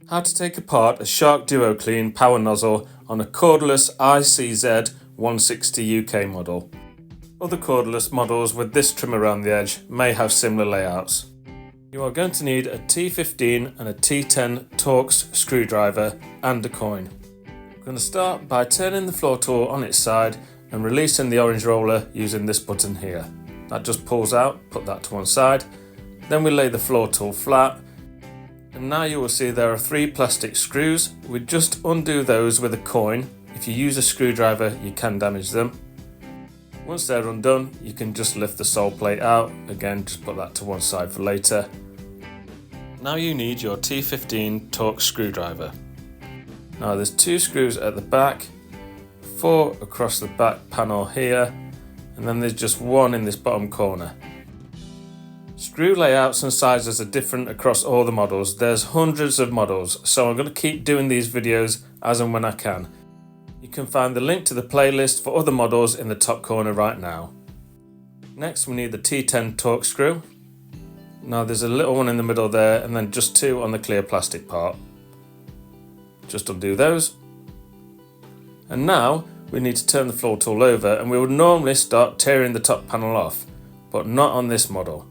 How to take apart a Shark DuoClean power nozzle on a cordless ICZ160UK model. Other cordless models with this trim around the edge may have similar layouts. You are going to need a T15 and a T10 Torx screwdriver and a coin. I'm going to start by turning the floor tool on its side and releasing the orange roller using this button here. That just pulls out, put that to one side. Then we lay the floor tool flat. And now you will see there are 3 plastic screws. We just undo those with a coin. If you use a screwdriver, you can damage them. Once they're undone, you can just lift the Soleplate out. Again, just put that to one side for later. Now you need your T15 Torx screwdriver. Now there's 2 screws at the back, 4 across the back panel here, and then there's just 1 in this bottom corner. Screw layouts and sizes are different across all the models. There's hundreds of models, so I'm going to keep doing these videos as and when I can. You can find the link to the playlist for other models in the top corner right now. Next we need the T10 Torx screw. Now there's a little one in the middle there and then just 2 on the clear plastic part. Just undo those. And now we need to turn the floor tool over, and we would normally start tearing the top panel off, but not on this model.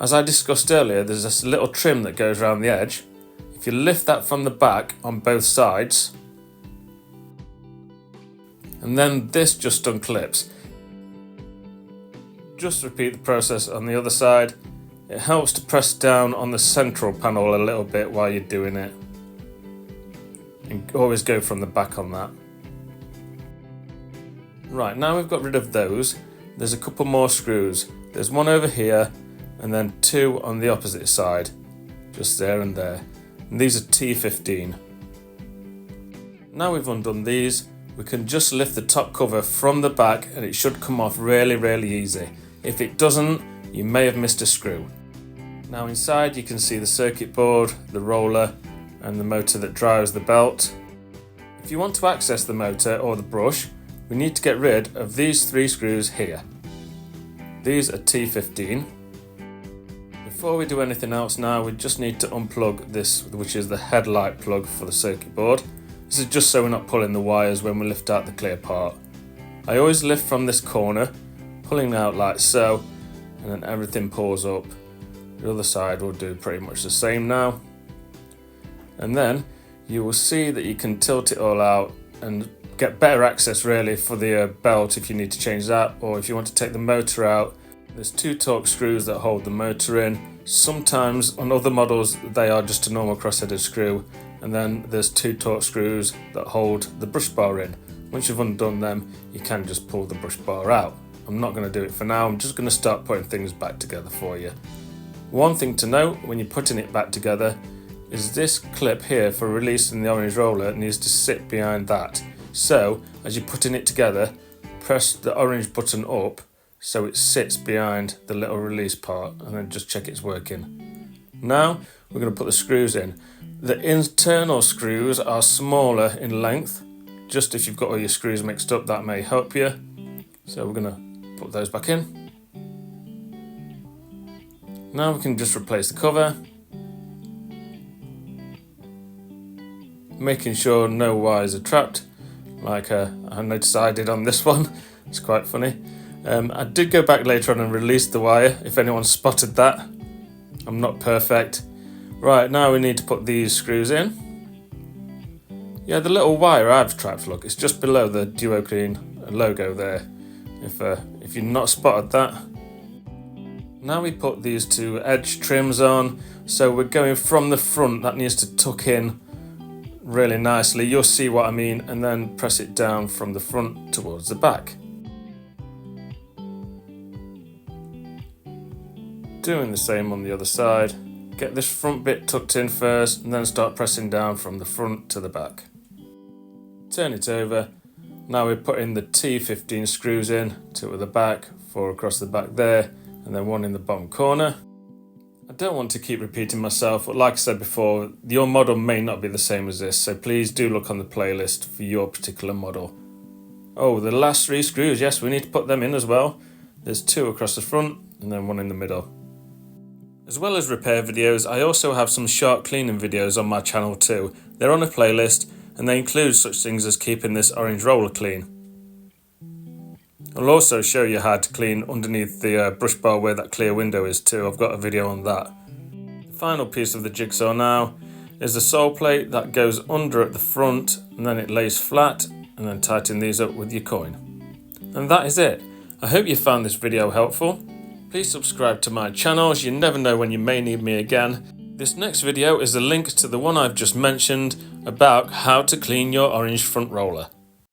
As I discussed earlier, there's this little trim that goes around the edge. If you lift that from the back on both sides, and then this just unclips. Just repeat the process on the other side. It helps to press down on the central panel a little bit while you're doing it. And always go from the back on that. Right, now we've got rid of those. There's a couple more screws. There's 1 over here, and then 2 on the opposite side, just there and there. And these are T15. Now we've undone these, we can just lift the top cover from the back and it should come off really easy. If it doesn't, you may have missed a screw. Now inside you can see the circuit board, the roller, and the motor that drives the belt. If you want to access the motor or the brush, we need to get rid of these 3 screws here. These are T15. Before we do anything else now, we just need to unplug this, which is the headlight plug for the circuit board. This is just so we're not pulling the wires when we lift out the clear part. I always lift from this corner, pulling out like so, and then everything pulls up. The other side will do pretty much the same now. And then you will see that you can tilt it all out and get better access really for the belt if you need to change that, or if you want to take the motor out. There's 2 Torx screws that hold the motor in. Sometimes on other models they are just a normal cross-headed screw, and then there's 2 Torx screws that hold the brush bar in. Once you've undone them, you can just pull the brush bar out. I'm not going to do it for now, I'm just going to start putting things back together for you. One thing to note when you're putting it back together is this clip here for releasing the orange roller needs to sit behind that. So as you're putting it together, press the orange button up so it sits behind the little release part, and then just check it's working. Now we're going to put the screws in. The internal screws are smaller in length. Just if you've got all your screws mixed up, that may help you. So we're going to put those back in. Now we can just replace the cover, making sure no wires are trapped, like I noticed I did on this one. It's quite funny. I did go back later on and release the wire, if anyone spotted that. I'm not perfect. Right, now we need to put these screws in. Yeah, the little wire I've trapped, look, it's just below the DuoClean logo there, if you've not spotted that. Now we put these 2 edge trims on, so we're going from the front, that needs to tuck in really nicely, you'll see what I mean, and then press it down from the front towards the back. Doing the same on the other side. Get this front bit tucked in first and then start pressing down from the front to the back. Turn it over. Now we're putting the T15 screws in, 2 at the back, 4 across the back there, and then 1 in the bottom corner. I don't want to keep repeating myself, but like I said before, your model may not be the same as this, so please do look on the playlist for your particular model. Oh, the last 3 screws, yes, we need to put them in as well. There's 2 across the front and then 1 in the middle. As well as repair videos, I also have some sharp cleaning videos on my channel too. They're on a playlist and they include such things as keeping this orange roller clean. I'll also show you how to clean underneath the brush bar where that clear window is too. I've got a video on that. The final piece of the jigsaw now is the Soleplate that goes under at the front and then it lays flat, and then tighten these up with your coin. And that is it. I hope you found this video helpful. Please subscribe to my channel as you never know when you may need me again. This next video is a link to the one I've just mentioned about how to clean your orange front roller.